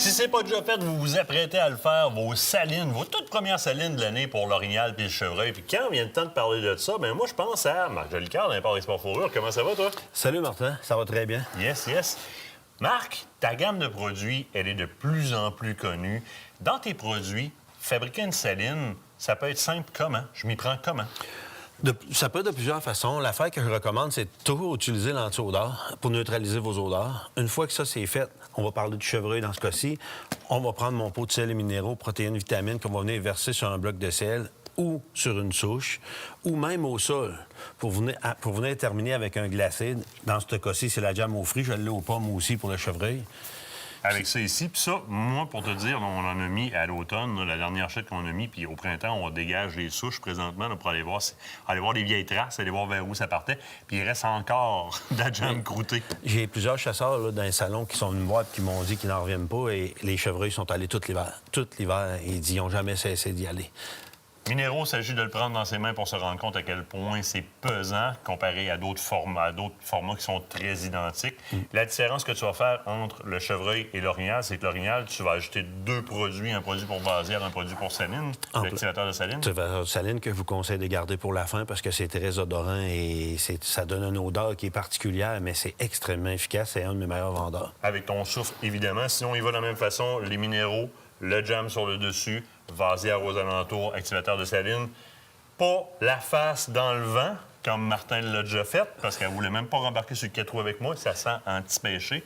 Si c'est pas déjà fait, vous vous apprêtez à le faire, vos salines, vos toutes premières salines de l'année pour l'orignal puis le chevreuil. Puis quand vient le temps de parler de ça, bien moi, je pense à Marc Jolicoeur d'Import Export Fourrure. Comment ça va, toi? Salut, Martin. Ça va très bien. Yes, yes. Marc, ta gamme de produits, elle est de plus en plus connue. Dans tes produits, fabriquer une saline, ça peut être simple comment? Je m'y prends comment? Ça peut être de plusieurs façons. L'affaire que je recommande, c'est toujours utiliser l'anti-odeur pour neutraliser vos odeurs. Une fois que ça, c'est fait, on va parler du chevreuil dans ce cas-ci. On va prendre mon pot de sel et minéraux, protéines, vitamines qu'on va venir verser sur un bloc de sel ou sur une souche, ou même au sol, pour venir terminer avec un glacé. Dans ce cas-ci, c'est la jam aux fruits. Je l'ai aux pommes aussi pour le chevreuil. Avec ça ici. Puis ça, moi, pour te dire, là, on en a mis à l'automne, là, la dernière chute qu'on a mis, puis au printemps, on dégage les souches présentement là, pour aller voir les vieilles traces, aller voir vers où ça partait. Puis il reste encore de la jam croûtée. J'ai plusieurs chasseurs là, dans les salons qui sont venus me voir et qui m'ont dit qu'ils n'en reviennent pas. Et les chevreuils sont allés tout l'hiver. Tout l'hiver, ils n'ont jamais cessé d'y aller. Minéraux, il s'agit de le prendre dans ses mains pour se rendre compte à quel point c'est pesant comparé à d'autres formats qui sont très identiques. La différence que tu vas faire entre le chevreuil et l'orignal, c'est que l'orignal, tu vas ajouter deux produits, un produit pour vasière, un produit pour saline, l'activateur de saline. L'activateur de saline que je vous conseille de garder pour la fin parce que c'est très odorant et ça donne une odeur qui est particulière, mais c'est extrêmement efficace. C'est un de mes meilleurs vendeurs. Avec ton souffle, évidemment. Sinon, il va de la même façon, les minéraux, le jam sur le dessus, vasière aux alentours, activateur de saline. Pas la face dans le vent, comme Martin l'a déjà fait, parce qu'elle voulait même pas rembarquer sur le 4 roues avec moi. Ça sent anti-pêché.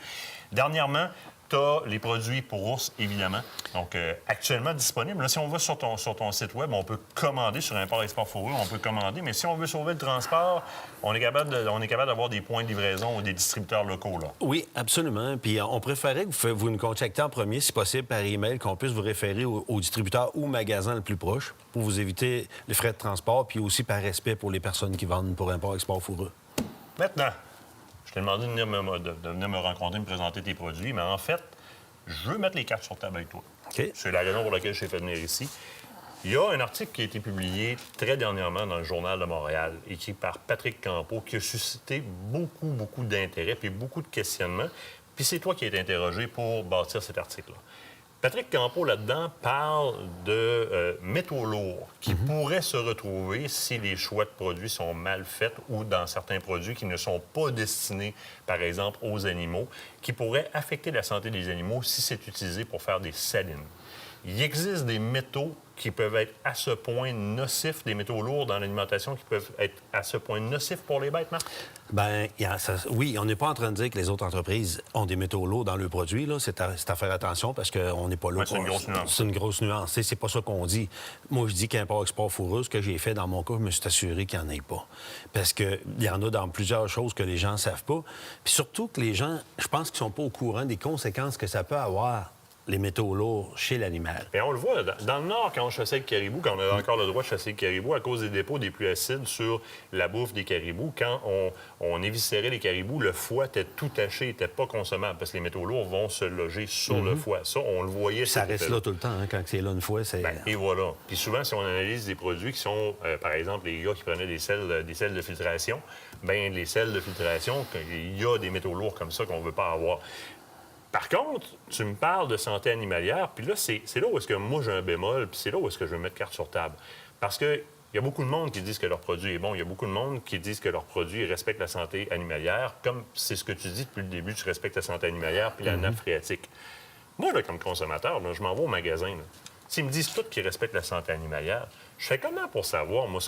Dernièrement, tu as les produits pour ours, évidemment. Donc, actuellement disponibles. Là, si on va sur ton site web, on peut commander sur Import Export Fourrure, on peut commander. Mais si on veut sauver le transport, on est capable d'avoir des points de livraison ou des distributeurs locaux, là. Oui, absolument. Puis on préférait que vous nous contactiez en premier, si possible, par email, qu'on puisse vous référer au distributeur ou au magasin le plus proche pour vous éviter les frais de transport, puis aussi par respect pour les personnes qui vendent pour Import Export Fourrure. Maintenant, je t'ai demandé de venir me rencontrer, me présenter tes produits, mais en fait, je veux mettre les cartes sur table avec toi. OK. C'est la raison pour laquelle je t'ai fait venir ici. Il y a un article qui a été publié très dernièrement dans le Journal de Montréal, écrit par Patrick Campeau, qui a suscité beaucoup d'intérêt et beaucoup de questionnements. Puis c'est toi qui as été interrogé pour bâtir cet article-là. Patrick Campeau, là-dedans, parle de métaux lourds qui pourraient se retrouver si les choix de produits sont mal faits ou dans certains produits qui ne sont pas destinés, par exemple, aux animaux, qui pourraient affecter la santé des animaux si c'est utilisé pour faire des salines. Il existe des métaux qui peuvent être à ce point nocifs, des métaux lourds dans l'alimentation qui peuvent être à ce point nocifs pour les bêtes, Marc? Bien, oui, on n'est pas en train de dire que les autres entreprises ont des métaux lourds dans leurs produits. Là. C'est à faire attention parce qu'on n'est pas là. Ouais, c'est une grosse nuance. C'est une grosse nuance. C'est pas ça qu'on dit. Moi, je dis qu'Import Export Fourrure, ce que j'ai fait dans mon cas, je me suis assuré qu'il n'y en ait pas. Parce qu'il y en a dans plusieurs choses que les gens ne savent pas. Puis surtout que les gens, je pense qu'ils ne sont pas au courant des conséquences que ça peut avoir les métaux lourds chez l'animal. Et on le voit, dans le Nord, quand on chassait le caribou, quand on avait encore le droit de chasser le caribou, à cause des dépôts des pluies acides sur la bouffe des caribous, quand on éviscérait les caribous, le foie était tout taché, n'était pas consommable, parce que les métaux lourds vont se loger sur le foie. Ça, on le voyait. Ça reste là tout le temps, hein, quand c'est là une fois, c'est... Et voilà. Puis souvent, si on analyse des produits qui sont, par exemple, les gars qui prenaient des sels de filtration, bien, les sels de filtration, il y a des métaux lourds comme ça qu'on ne veut pas avoir. Par contre, tu me parles de santé animalière, puis là, c'est là où est-ce que moi j'ai un bémol, puis c'est là où est-ce que je veux mettre carte sur table. Parce qu'il y a beaucoup de monde qui disent que leur produit est bon, il y a beaucoup de monde qui disent que leur produit respecte la santé animalière, comme c'est ce que tu dis depuis le début, tu respectes la santé animalière puis la nappe phréatique. Moi, là, comme consommateur, là, je m'en vais au magasin. S'ils me disent tous qu'ils respectent la santé animalière, je fais comment pour savoir, moi,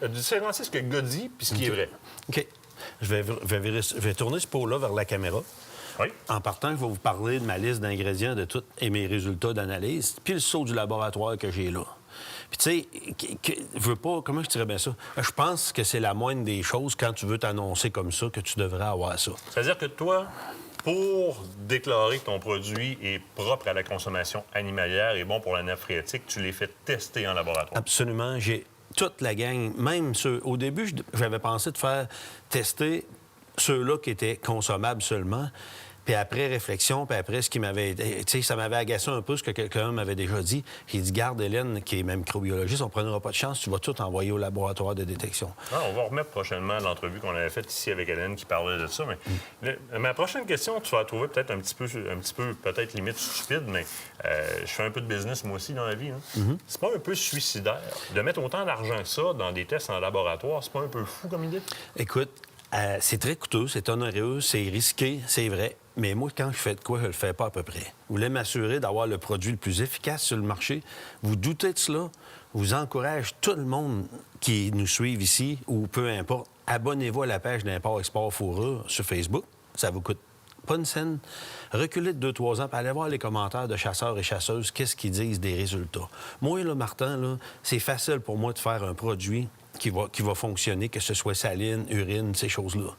différencier ce que le gars dit puis ce qui est vrai? OK. Je vais tourner ce pot-là vers la caméra. Oui. En partant, je vais vous parler de ma liste d'ingrédients de tout et mes résultats d'analyse, puis le saut du laboratoire que j'ai là. Puis tu sais, je veux pas... Comment je dirais bien ça? Je pense que c'est la moindre des choses quand tu veux t'annoncer comme ça que tu devrais avoir ça. C'est-à-dire que toi, pour déclarer que ton produit est propre à la consommation animalière et bon pour la nappe phréatique, tu les fais tester en laboratoire. Absolument. J'ai toute la gang, même ceux... Au début, j'avais pensé de faire tester ceux-là qui étaient consommables seulement. Puis après réflexion, puis après ce qui m'avait... Tu sais, ça m'avait agacé un peu ce que quelqu'un m'avait déjà dit. Il dit, garde Hélène, qui est même microbiologiste, on ne prendra pas de chance, tu vas tout envoyer au laboratoire de détection. Ah, on va remettre prochainement l'entrevue qu'on avait faite ici avec Hélène qui parlait de ça. Mais ma prochaine question, tu vas la trouver peut-être un petit peu peut-être limite stupide, mais je fais un peu de business moi aussi dans la vie. Hein. C'est pas un peu suicidaire de mettre autant d'argent que ça dans des tests en laboratoire? C'est pas un peu fou comme idée? Écoute, c'est très coûteux, c'est onéreux, c'est risqué, c'est vrai. Mais moi, quand je fais de quoi, je le fais pas à peu près. Vous voulez m'assurer d'avoir le produit le plus efficace sur le marché. Vous doutez de cela. Vous encourage tout le monde qui nous suit ici, ou peu importe, abonnez-vous à la page d'Import-Export Fourrure sur Facebook. Ça vous coûte pas une scène. Reculez de 2-3 ans, puis allez voir les commentaires de chasseurs et chasseuses, qu'est-ce qu'ils disent des résultats. Moi, là, Martin, là, c'est facile pour moi de faire un produit qui va fonctionner, que ce soit saline, urine, ces choses-là.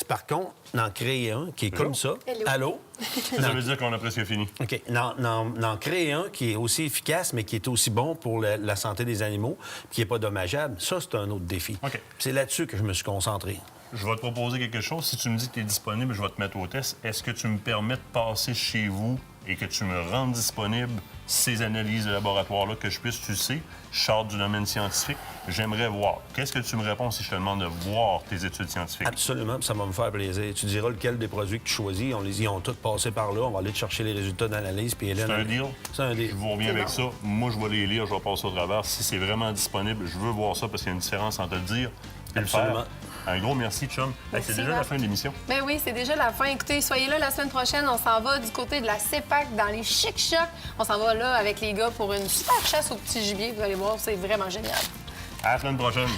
Par contre, d'en créer un qui est comme ça. Allô? Ça veut dire qu'on a presque fini. OK. D'en créer un qui est aussi efficace, mais qui est aussi bon pour la santé des animaux, puis qui n'est pas dommageable, ça, c'est un autre défi. OK. C'est là-dessus que je me suis concentré. Je vais te proposer quelque chose. Si tu me dis que tu es disponible, je vais te mettre au test. Est-ce que tu me permets de passer chez vous et que tu me rendes disponible ces analyses de laboratoire-là, que je puisse, tu sais, je sors du domaine scientifique, j'aimerais voir. Qu'est-ce que tu me réponds si je te demande de voir tes études scientifiques? Absolument, ça va me faire plaisir. Tu diras lequel des produits que tu choisis. Ils ont tous passé par là. On va aller te chercher les résultats d'analyse. Puis Hélène, C'est un deal? C'est un deal. Je vous reviens avec ça. Moi, je vais les lire, je vais passer au travers. Si c'est vraiment disponible, je veux voir ça parce qu'il y a une différence entre le dire et le Absolument. faire. Un gros merci, chum. Hey, c'est déjà la fin de l'émission. Ben oui, c'est déjà la fin. Écoutez, soyez là la semaine prochaine. On s'en va du côté de la CEPAC dans les Chic-Chocs. On s'en va là avec les gars pour une super chasse au petit gibier. Vous allez voir, c'est vraiment génial. À la semaine prochaine.